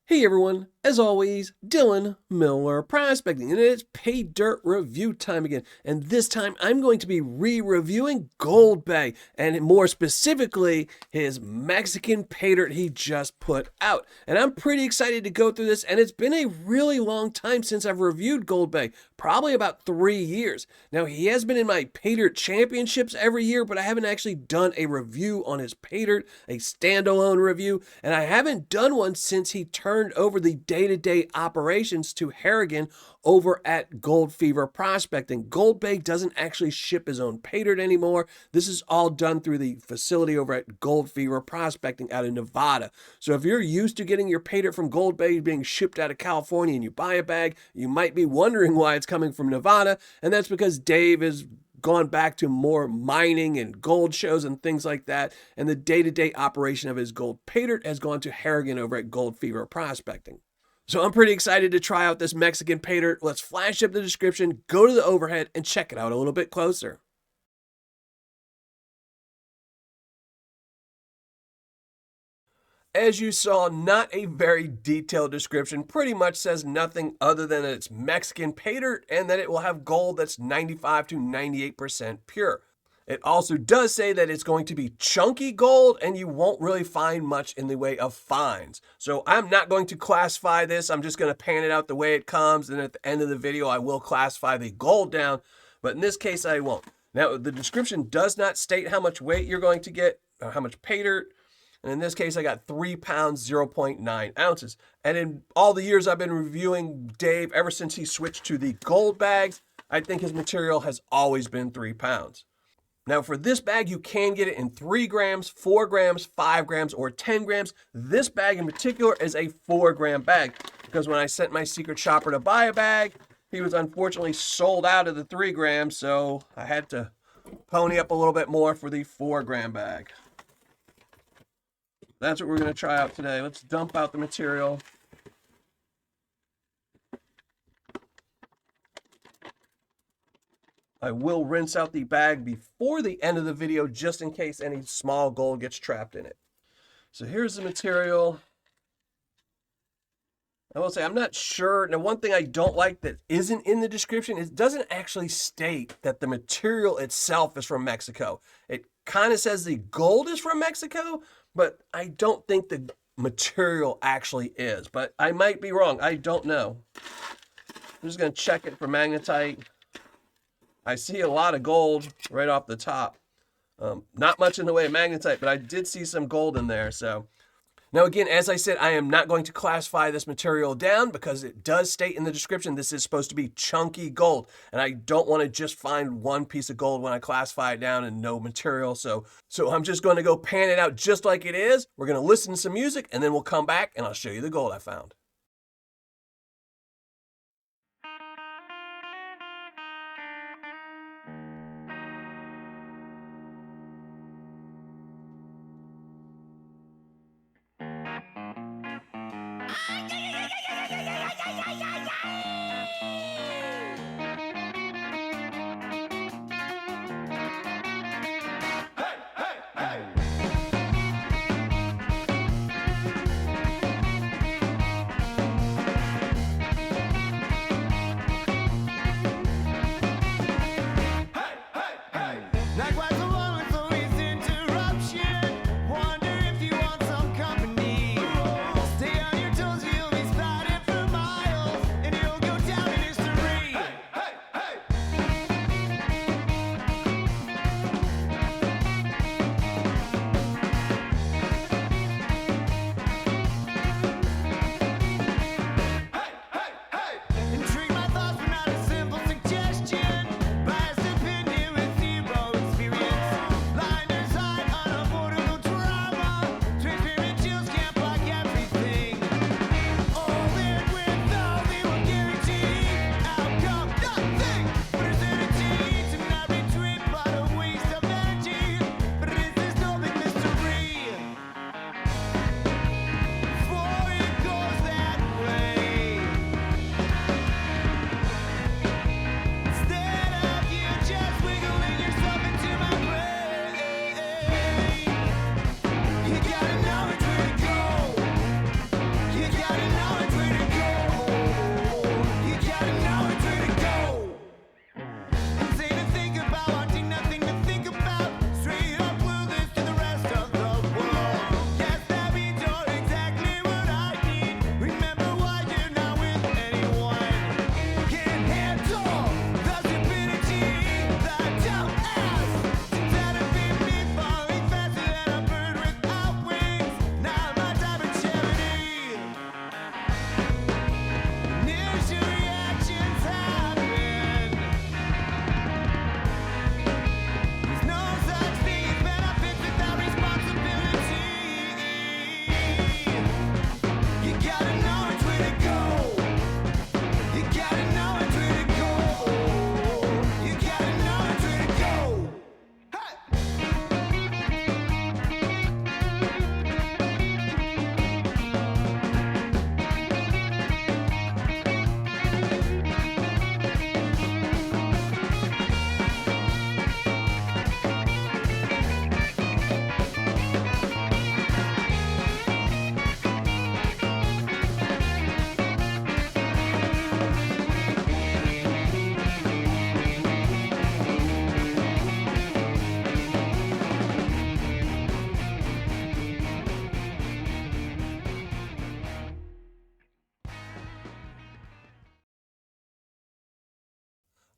Hey everyone, as always, Dylan Miller Prospecting, and it's Paydirt review time again. And this time I'm going to be re-reviewing GoldBay, and more specifically, his Mexican Paydirt he just put out. And I'm pretty excited to go through this, and it's been a really long time since I've reviewed GoldBay, probably about 3 years. Now, he has been in my Paydirt championships every year, but I haven't actually done a review on his Paydirt, a standalone review, and I haven't done one since he turned over the day-to-day operations to Harrigan over at Gold Fever Prospecting. GoldBay doesn't actually ship his own Paydirt anymore. This is all done through the facility over at Gold Fever Prospecting out of Nevada. So if you're used to getting your Paydirt from GoldBay being shipped out of California and you buy a bag, you might be wondering why it's coming from Nevada, and that's because Dave is gone back to more mining and gold shows and things like that, and the day-to-day operation of his gold Paydirt has gone to Harrigan over at Gold Fever Prospecting. So I'm pretty excited to try out this Mexican Paydirt. Let's flash up the description, go to the overhead, and check it out a little bit closer. As you saw, not a very detailed description, pretty much says nothing other than that it's Mexican Paydirt and that it will have gold that's 95 to 98% pure. It also does say that it's going to be chunky gold and you won't really find much in the way of fines. So I'm not going to classify this, I'm just going to pan it out the way it comes, and at the end of the video I will classify the gold down, but in this case I won't. Now the description does not state how much weight you're going to get, or how much Paydirt. And in this case, I got 3 pounds, 0.9 ounces. And in all the years I've been reviewing Dave, ever since he switched to the gold bags, I think his material has always been 3 pounds. Now for this bag, you can get it in 3 grams, 4 grams, 5 grams, or 10 grams. This bag in particular is a 4-gram bag, because when I sent my secret shopper to buy a bag, he was unfortunately sold out of the 3 grams, so I had to pony up a little bit more for the 4-gram bag. That's what we're going to try out today. Let's dump out the material. I will rinse out the bag before the end of the video just in case any small gold gets trapped in it. So here's the material. I will say I'm not sure. Now, one thing I don't like that isn't in the description is it doesn't actually state that the material itself is from Mexico. It kind of says the gold is from Mexico, but I don't think the material actually is. But I might be wrong. I don't know. I'm just going to check it for magnetite. I see a lot of gold right off the top. Not much in the way of magnetite, but I did see some gold in there. So now, again, as I said, I am not going to classify this material down because it does state in the description this is supposed to be chunky gold. And I don't want to just find one piece of gold when I classify it down and no material. So I'm just going to go pan it out just like it is. We're going to listen to some music, and then we'll come back and I'll show you the gold I found.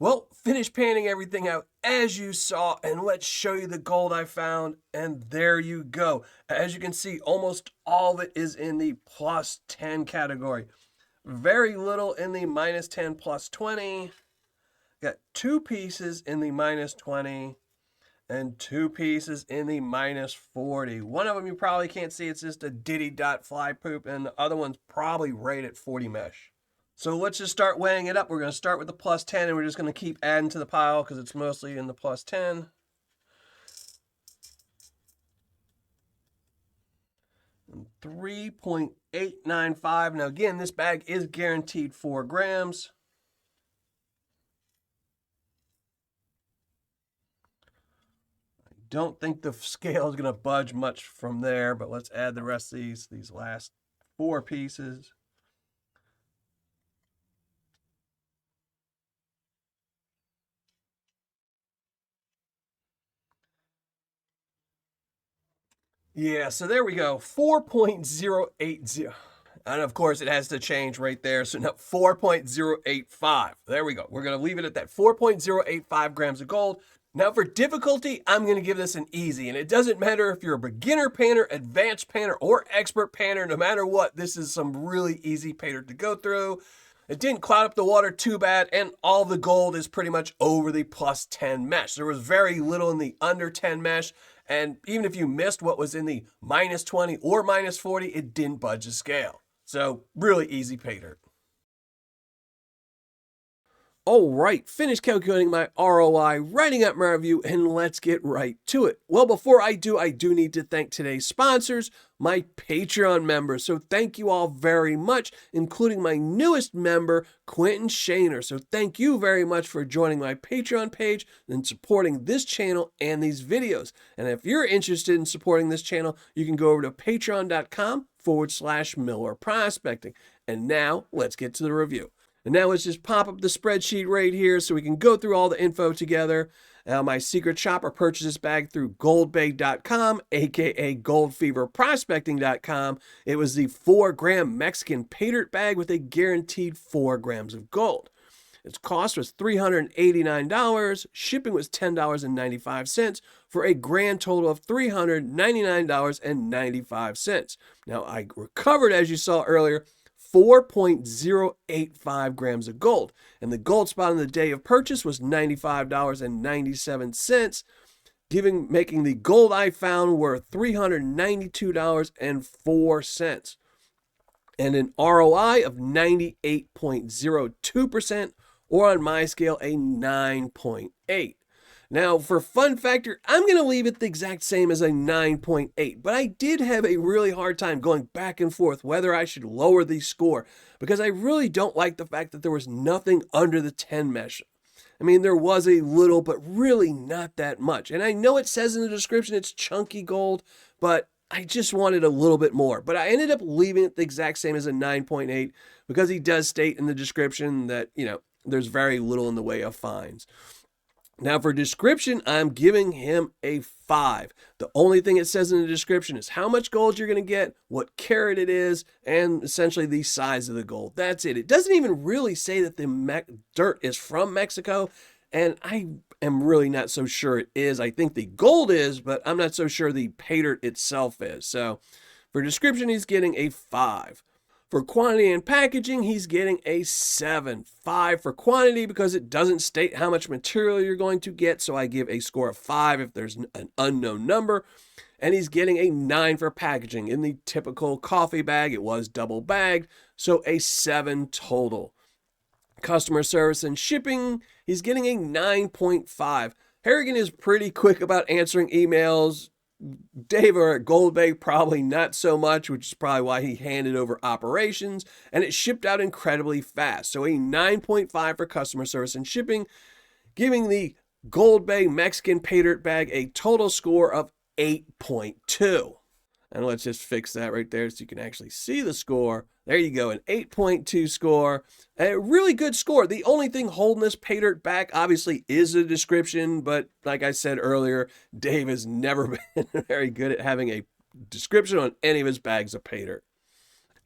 Well, finished panning everything out as you saw, and let's show you the gold I found, and there you go. As you can see, almost all of it is in the plus 10 category. Very little in the minus 10 plus 20. Got 2 pieces in the minus 20 and 2 pieces in the minus 40. One of them you probably can't see, it's just a diddy dot fly poop, and the other one's probably right at 40 mesh. So let's just start weighing it up. We're going to start with the plus 10, and we're just going to keep adding to the pile because it's mostly in the plus 10. And 3.895. Now again, this bag is guaranteed 4 grams. I don't think the scale is going to budge much from there, but let's add the rest of these last 4 pieces. Yeah, so there we go, 4.080. And of course, it has to change right there. So now 4.085. There we go. We're going to leave it at that 4.085 grams of gold. Now for difficulty, I'm going to give this an easy. And it doesn't matter if you're a beginner panner, advanced panner, or expert panner. No matter what, this is some really easy paydirt to go through. It didn't cloud up the water too bad, and all the gold is pretty much over the plus 10 mesh. There was very little in the under 10 mesh, and even if you missed what was in the minus 20 or minus 40, it didn't budge the scale. So really easy paydirt. All right, finished calculating my ROI, writing up my review, and let's get right to it. Well, before I do need to thank today's sponsors, my Patreon members. So thank you all very much, including my newest member, Quentin Shaner. So thank you very much for joining my Patreon page and supporting this channel and these videos. And if you're interested in supporting this channel, you can go over to patreon.com/Miller Prospecting. And now let's get to the review. And now let's just pop up the spreadsheet right here so we can go through all the info together. My secret shopper purchased this bag through GoldBay.com, aka GoldFeverProspecting.com. It was the 4-gram Mexican paydirt bag with a guaranteed 4 grams of gold. Its cost was $389. Shipping was $10.95 for a grand total of $399.95. Now, I recovered, as you saw earlier, 4.085 grams of gold. And the gold spot on the day of purchase was $95.97, making the gold I found worth $392.04. And an ROI of 98.02%, or on my scale, a 9.8. Now, for fun factor, I'm going to leave it the exact same as a 9.8, but I did have a really hard time going back and forth whether I should lower the score, because I really don't like the fact that there was nothing under the 10 mesh. I mean, there was a little, but really not that much. And I know it says in the description it's chunky gold, but I just wanted a little bit more. But I ended up leaving it the exact same as a 9.8 because he does state in the description that, there's very little in the way of fines. Now for description, I'm giving him a 5. The only thing it says in the description is how much gold you're going to get, what carat it is, and essentially the size of the gold. That's it. It doesn't even really say that the dirt is from Mexico, and I am really not so sure it is. I think the gold is, but I'm not so sure the paydirt itself is. So for description, he's getting a 5. For quantity and packaging, he's getting a 7. 5 for quantity because it doesn't state how much material you're going to get, so I give a score of 5 if there's an unknown number. And he's getting a 9 for packaging. In the typical coffee bag, it was double bagged, so a 7 total. Customer service and shipping, he's getting a 9.5. Harrigan is pretty quick about answering emails. Dave or at GoldBay probably not so much, which is probably why he handed over operations, and it shipped out incredibly fast. So a 9.5 for customer service and shipping, giving the GoldBay Mexican paydirt bag a total score of 8.2. And let's just fix that right there so you can actually see the score. There you go, an 8.2 score. A really good score. The only thing holding this paydirt back, obviously, is the description. But like I said earlier, Dave has never been very good at having a description on any of his bags of paydirt.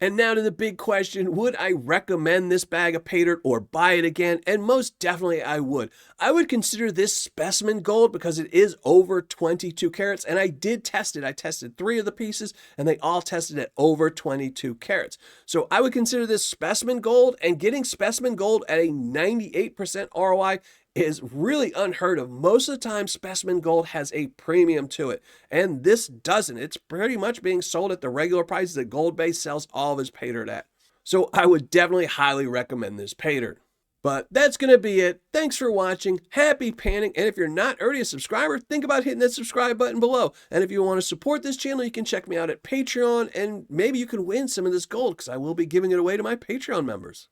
And now to the big question, would I recommend this bag of Paydirt or buy it again? And most definitely I would. I would consider this specimen gold because it is over 22 carats, and I did test it. I tested 3 of the pieces and they all tested at over 22 carats. So I would consider this specimen gold, and getting specimen gold at a 98% ROI is really unheard of. Most of the time, specimen gold has a premium to it, and this doesn't. It's pretty much being sold at the regular prices that GoldBay sells all of his Paydirt at. So I would definitely highly recommend this Paydirt. But that's going to be it. Thanks for watching. Happy panning. And if you're not already a subscriber, think about hitting that subscribe button below. And if you want to support this channel, you can check me out at Patreon, and maybe you can win some of this gold because I will be giving it away to my Patreon members.